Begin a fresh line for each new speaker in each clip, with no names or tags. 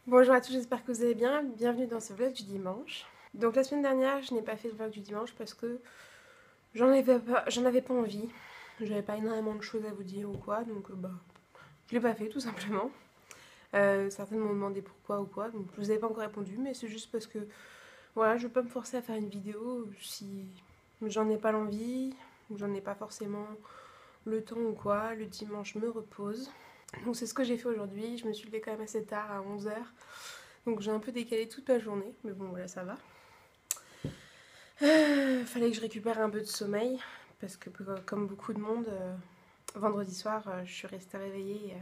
Bonjour à tous, j'espère que vous allez bien. Bienvenue dans ce vlog du dimanche. Donc la semaine dernière, je n'ai pas fait le vlog du dimanche parce que j'en avais pas envie. J'avais pas énormément de choses à vous dire ou quoi, donc je l'ai pas fait tout simplement. Certaines m'ont demandé pourquoi ou quoi, donc je vous avais pas encore répondu, mais c'est juste parce que voilà, je veux pas me forcer à faire une vidéo si j'en ai pas l'envie, ou j'en ai pas forcément le temps ou quoi. Le dimanche, je me repose. Donc c'est ce que j'ai fait aujourd'hui. Je me suis levée quand même assez tard, à 11h. Donc j'ai un peu décalé toute ma journée, mais bon voilà, ça va. Fallait que je récupère un peu de sommeil, parce que comme beaucoup de monde, vendredi soir, je suis restée réveillée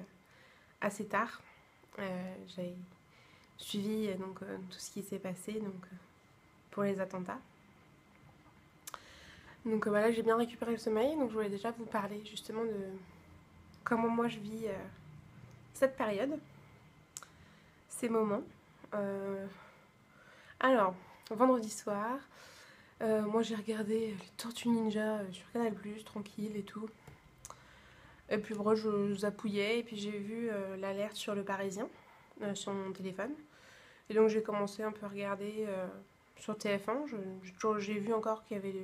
assez tard. J'ai suivi tout ce qui s'est passé pour les attentats. Donc voilà, j'ai bien récupéré le sommeil, donc je voulais déjà vous parler justement de comment moi je vis cette période, ces moments. Euh, alors, vendredi soir, moi j'ai regardé les Tortues Ninja sur Canal+, tranquille et tout. Et puis bon, je zapouillais et puis j'ai vu l'alerte sur Le Parisien, sur mon téléphone. Et donc j'ai commencé un peu à regarder sur TF1. J'ai vu encore qu'il y avait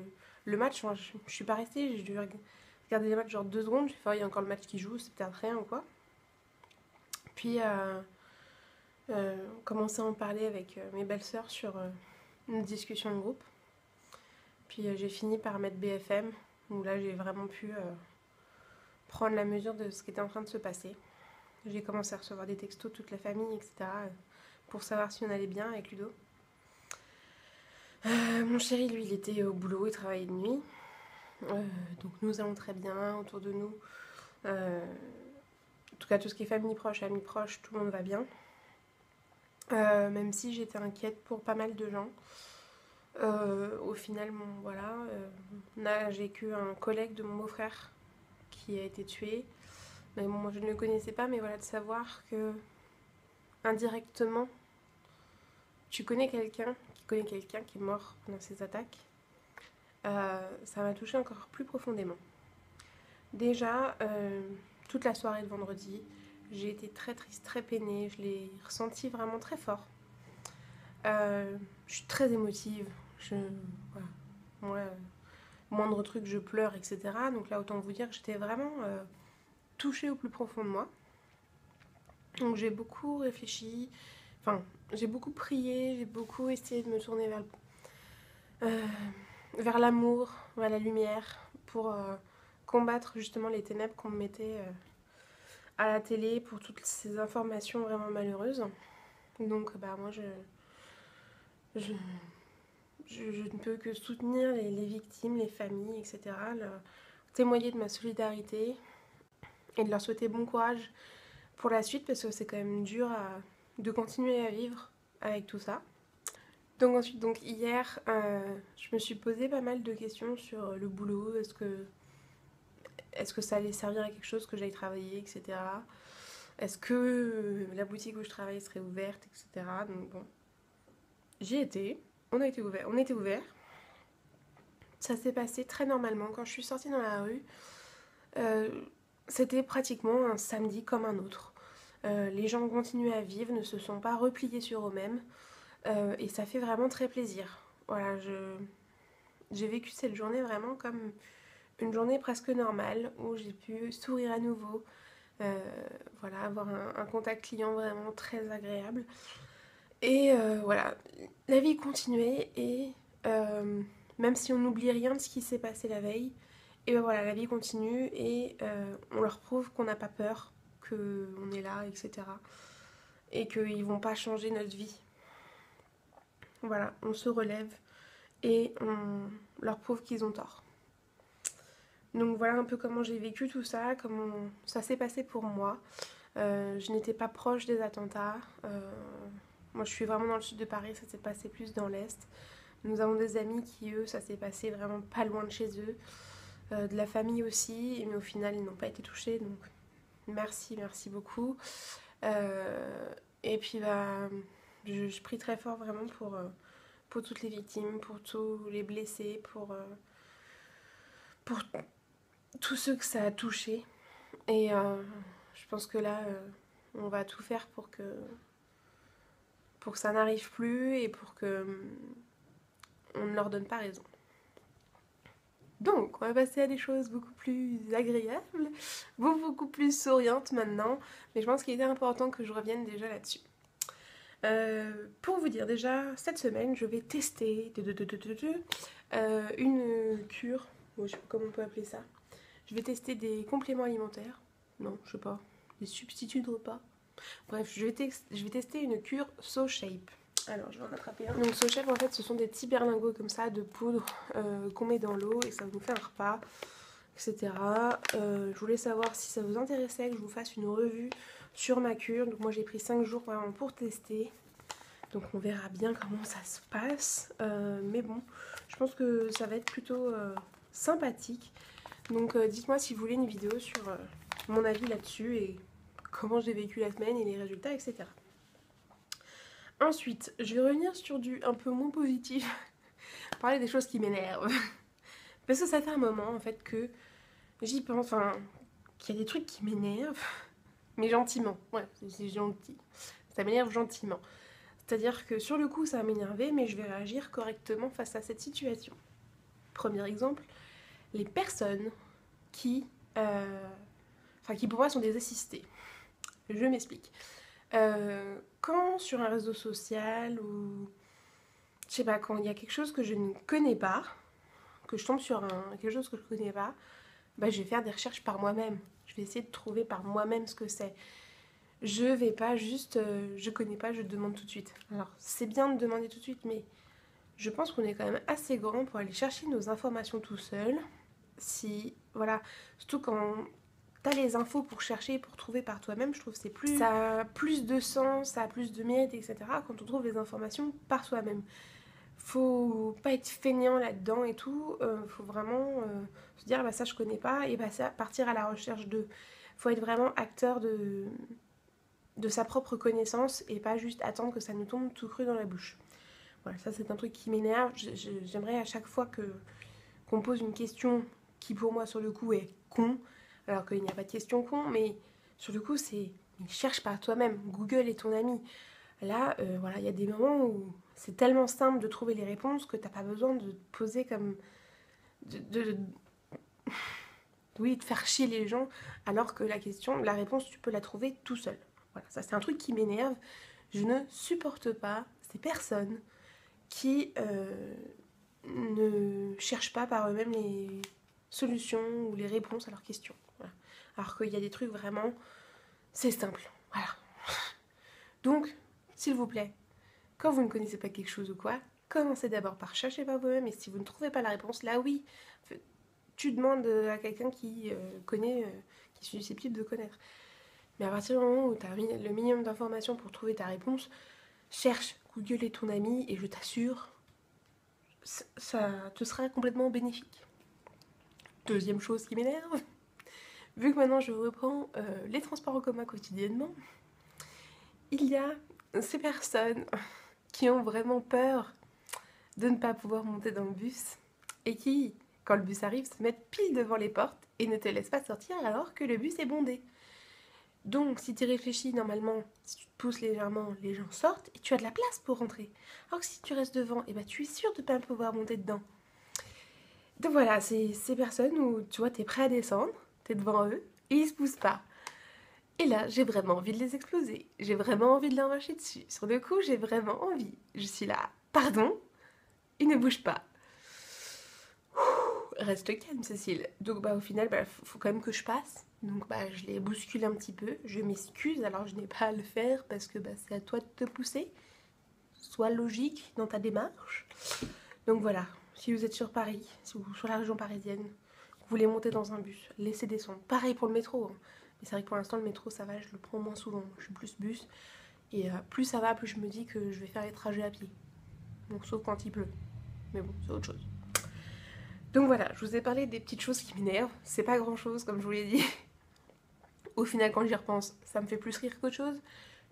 le match. Enfin, je suis pas restée, j'ai dû regarder les matchs genre 2 secondes. J'ai fait, oh, il y a encore le match qui joue, c'est peut-être rien ou quoi. Puis on commençait à en parler avec mes belles-sœurs sur une discussion de groupe. Puis j'ai fini par mettre BFM, où là j'ai vraiment pu prendre la mesure de ce qui était en train de se passer. J'ai commencé à recevoir des textos de toute la famille, etc. pour savoir si on allait bien avec Ludo. Mon chéri, lui, il était au boulot, il travaillait de nuit. Donc nous allons très bien autour de nous. En tout cas, tout ce qui est famille proche, amis proches, tout le monde va bien. Même si j'étais inquiète pour pas mal de gens. Au final, bon, voilà. J'ai qu'un collègue de mon beau-frère qui a été tué. Mais bon, moi je ne le connaissais pas, mais voilà, de savoir que indirectement, tu connais quelqu'un qui connaît quelqu'un qui est mort pendant ces attaques, ça m'a touché encore plus profondément. Déjà, toute la soirée de vendredi, j'ai été très triste, très peinée, je l'ai ressenti vraiment très fort. Je suis très émotive, voilà. Moi, moindre truc, je pleure, etc. Donc là, autant vous dire que j'étais vraiment touchée au plus profond de moi. Donc j'ai beaucoup réfléchi, enfin, j'ai beaucoup prié, j'ai beaucoup essayé de me tourner euh, vers l'amour, vers la lumière, pour combattre justement les ténèbres qu'on me mettait à la télé, pour toutes ces informations vraiment malheureuses. Donc moi je, je ne peux que soutenir les victimes, les familles, etc. Témoigner de ma solidarité et de leur souhaiter bon courage pour la suite, parce que c'est quand même dur de continuer à vivre avec tout ça. Donc ensuite, hier, je me suis posé pas mal de questions sur le boulot. Est-ce que ça allait servir à quelque chose que j'aille travailler, etc. Est-ce que la boutique où je travaille serait ouverte, etc. Donc bon, j'y étais. On était ouvert. Ça s'est passé très normalement. Quand je suis sortie dans la rue, euh, c'était pratiquement un samedi comme un autre. Les gens continuaient à vivre, ne se sont pas repliés sur eux-mêmes. Et ça fait vraiment très plaisir. Voilà, j'ai vécu cette journée vraiment comme une journée presque normale où j'ai pu sourire à nouveau, voilà, avoir un contact client vraiment très agréable. Et voilà, la vie continuait et même si on n'oublie rien de ce qui s'est passé la veille, et ben voilà, la vie continue et on leur prouve qu'on n'a pas peur, qu'on est là, etc. Et qu'ils vont pas changer notre vie. Voilà, on se relève et on leur prouve qu'ils ont tort. Donc voilà un peu comment j'ai vécu tout ça, comment ça s'est passé pour moi. Je n'étais pas proche des attentats. Moi je suis vraiment dans le sud de Paris, ça s'est passé plus dans l'est. Nous avons des amis qui, eux, ça s'est passé vraiment pas loin de chez eux. De la famille aussi, mais au final ils n'ont pas été touchés. Donc merci, merci beaucoup. Et puis je prie très fort vraiment pour toutes les victimes, pour tous les blessés, pour tous ceux que ça a touché. Et je pense que là, on va tout faire pour que ça n'arrive plus et pour que on ne leur donne pas raison. Donc, on va passer à des choses beaucoup plus agréables, beaucoup plus souriantes maintenant, mais je pense qu'il était important que je revienne déjà là-dessus. Pour vous dire, déjà, cette semaine, je vais tester une cure, je sais pas comment on peut appeler ça. Je vais tester des compléments alimentaires, non, je sais pas, des substituts de repas. Bref, je vais tester une cure SoShape. Alors, je vais en attraper un. Donc, SoShape, en fait, ce sont des petits berlingots comme ça de poudre qu'on met dans l'eau et ça nous fait un repas, etc. Je voulais savoir si ça vous intéressait que je vous fasse une revue sur ma cure. Donc, moi, j'ai pris 5 jours vraiment pour tester. Donc, on verra bien comment ça se passe. Mais bon, je pense que ça va être plutôt sympathique. Donc, dites-moi si vous voulez une vidéo sur mon avis là-dessus et comment j'ai vécu la semaine et les résultats, etc. Ensuite, je vais revenir sur du un peu moins positif, parler des choses qui m'énervent. Parce que ça fait un moment en fait que j'y pense, enfin, qu'il y a des trucs qui m'énervent, mais gentiment. Ouais, c'est gentil. Ça m'énerve gentiment. C'est-à-dire que sur le coup, ça va m'énerver, mais je vais réagir correctement face à cette situation. Premier exemple, les personnes qui pour moi sont des assistés. Je m'explique. Quand sur un réseau social ou je sais pas, quand il y a quelque chose que je ne connais pas, que je tombe sur quelque chose que je ne connais pas, bah, je vais faire des recherches par moi-même. Je vais essayer de trouver par moi-même ce que c'est. Je vais pas juste, je connais pas, je demande tout de suite. Alors c'est bien de demander tout de suite, mais je pense qu'on est quand même assez grand pour aller chercher nos informations tout seul. Si, voilà, surtout quand t'as les infos pour chercher, pour trouver par toi-même, je trouve que c'est plus, ça a plus de sens, ça a plus de mérite, etc. quand on trouve les informations par soi-même. Faut pas être feignant là-dedans et tout, faut vraiment se dire bah ça je connais pas et bah ça partir à la recherche de. Faut être vraiment acteur de sa propre connaissance et pas juste attendre que ça nous tombe tout cru dans la bouche. Voilà, ça c'est un truc qui m'énerve. J'aimerais à chaque fois qu'on pose une question qui pour moi sur le coup est con, alors qu'il n'y a pas de question con, mais sur le coup c'est cherche par toi-même, Google est ton ami. Là, voilà, il y a des moments où c'est tellement simple de trouver les réponses que t'as pas besoin de te poser comme oui, de faire chier les gens, alors que la réponse, tu peux la trouver tout seul. Voilà, ça c'est un truc qui m'énerve. Je ne supporte pas ces personnes qui ne cherchent pas par eux-mêmes les solutions ou les réponses à leurs questions. Voilà. Alors qu'il y a des trucs vraiment, c'est simple. Voilà. Donc, s'il vous plaît, quand vous ne connaissez pas quelque chose ou quoi, commencez d'abord par chercher par vous-même et si vous ne trouvez pas la réponse, là oui, tu demandes à quelqu'un qui connaît, qui est susceptible de connaître. Mais à partir du moment où tu as le minimum d'informations pour trouver ta réponse, cherche, Google est ton ami et je t'assure, ça te sera complètement bénéfique. Deuxième chose qui m'énerve, vu que maintenant je reprends les transports en commun quotidiennement, il y a ces personnes qui ont vraiment peur de ne pas pouvoir monter dans le bus et qui, quand le bus arrive, se mettent pile devant les portes et ne te laissent pas sortir alors que le bus est bondé. Donc, si tu réfléchis, normalement, si tu te pousses légèrement, les gens sortent et tu as de la place pour rentrer. Alors que si tu restes devant, et bah, tu es sûr de ne pas pouvoir monter dedans. Donc voilà, c'est ces personnes où, tu vois, tu es prêt à descendre, tu es devant eux, et ils se poussent pas. Et là, j'ai vraiment envie de les exploser. J'ai vraiment envie de leur marcher dessus. Sur le coup, j'ai vraiment envie. Je suis là, pardon, ils ne bougent pas. Reste calme, Cécile. Donc bah au final, bah, faut quand même que je passe. Donc bah je les bouscule un petit peu. Je m'excuse, alors je n'ai pas à le faire parce que bah, c'est à toi de te pousser. Sois logique dans ta démarche. Donc voilà, si vous êtes sur Paris, si vous sur la région parisienne, vous voulez monter dans un bus, laissez descendre. Pareil pour le métro. Hein. Mais c'est vrai que pour l'instant le métro ça va, je le prends moins souvent. Je suis plus bus. Et plus ça va, plus je me dis que je vais faire les trajets à pied. Bon, sauf quand il pleut. Mais bon, c'est autre chose. Donc voilà, je vous ai parlé des petites choses qui m'énervent. C'est pas grand chose, comme je vous l'ai dit. Au final, quand j'y repense, ça me fait plus rire qu'autre chose.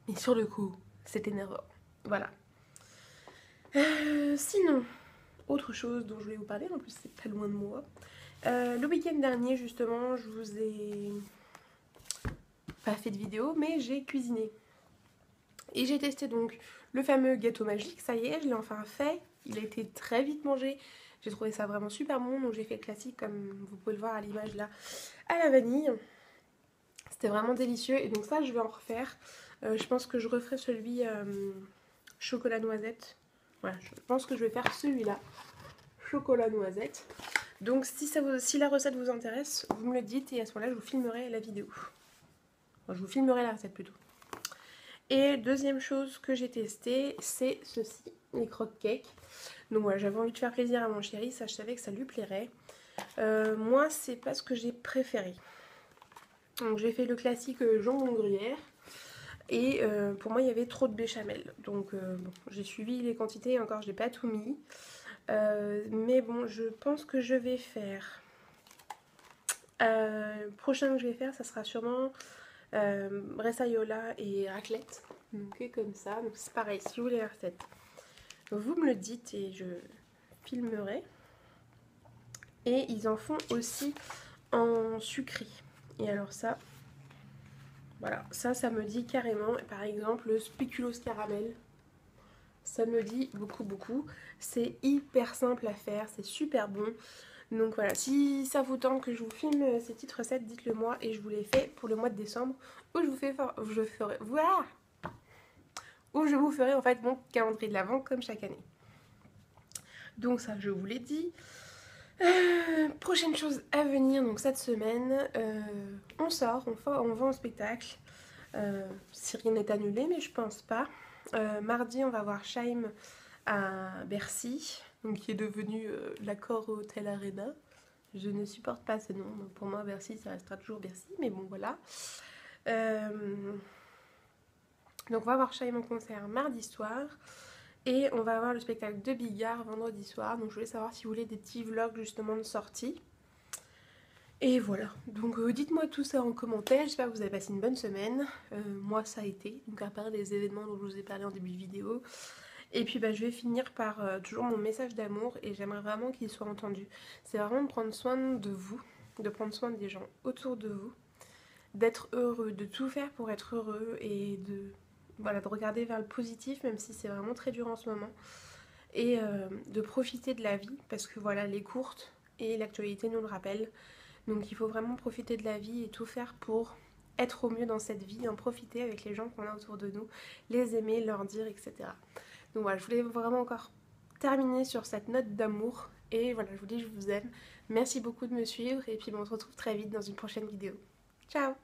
Mais sur le coup, c'est énervant. Voilà. Sinon, autre chose dont je voulais vous parler, en plus c'est pas loin de moi. Le week-end dernier, justement, je vous ai pas fait de vidéo, mais j'ai cuisiné. Et j'ai testé donc le fameux gâteau magique, ça y est, je l'ai enfin fait. Il a été très vite mangé. J'ai trouvé ça vraiment super bon, donc j'ai fait le classique comme vous pouvez le voir à l'image là, à la vanille. C'était vraiment délicieux et donc ça je vais en refaire. Je pense que je referai celui chocolat noisette. Voilà, je pense que je vais faire celui-là, chocolat noisette. Donc si la recette vous intéresse, vous me le dites et à ce moment-là je vous filmerai la vidéo. Enfin, je vous filmerai la recette plutôt. Et deuxième chose que j'ai testé, c'est ceci, les croque-cakes. Donc voilà, j'avais envie de faire plaisir à mon chéri, ça je savais que ça lui plairait. Moi, c'est pas ce que j'ai préféré. Donc j'ai fait le classique jambon gruyère. Et pour moi, il y avait trop de béchamel. Donc bon, j'ai suivi les quantités, encore je n'ai pas tout mis. Mais bon, je pense que je vais faire... prochain que je vais faire, ça sera sûrement bressaiola et raclette. Donc comme ça, donc c'est pareil, si vous voulez la recette, vous me le dites et je filmerai. Et ils en font aussi en sucré. Et alors ça, voilà, ça me dit carrément. Par exemple, le spéculoos caramel, ça me dit beaucoup. C'est hyper simple à faire, c'est super bon. Donc voilà, si ça vous tente que je vous filme ces petites recettes, dites-le moi et je vous les fais pour le mois de décembre où je vous ferai en fait mon calendrier de l'Avent comme chaque année. Donc ça, je vous l'ai dit. Prochaine chose à venir, donc cette semaine, on sort, on va en spectacle. Si rien n'est annulé, mais je pense pas. Mardi, on va voir Scheim à Bercy, donc qui est devenu l'Accor Hotel Arena. Je ne supporte pas ce nom, donc pour moi Bercy ça restera toujours Bercy, mais bon voilà. Donc on va voir Scheim en concert mardi soir. Et on va avoir le spectacle de Bigard vendredi soir. Donc je voulais savoir si vous voulez des petits vlogs justement de sortie. Et voilà, donc dites-moi tout ça en commentaire, j'espère que vous avez passé une bonne semaine. Moi ça a été, donc à part les événements dont je vous ai parlé en début de vidéo. Et puis je vais finir par toujours mon message d'amour et j'aimerais vraiment qu'il soit entendu. C'est vraiment de prendre soin de vous, de prendre soin des gens autour de vous, d'être heureux, de tout faire pour être heureux et de regarder vers le positif même si c'est vraiment très dur en ce moment. Et de profiter de la vie parce que voilà, elle est courte et l'actualité nous le rappelle. Donc il faut vraiment profiter de la vie et tout faire pour être au mieux dans cette vie, en profiter avec les gens qu'on a autour de nous, les aimer, leur dire, etc. Donc voilà, je voulais vraiment encore terminer sur cette note d'amour. Et voilà, je vous dis je vous aime. Merci beaucoup de me suivre et puis on se retrouve très vite dans une prochaine vidéo. Ciao!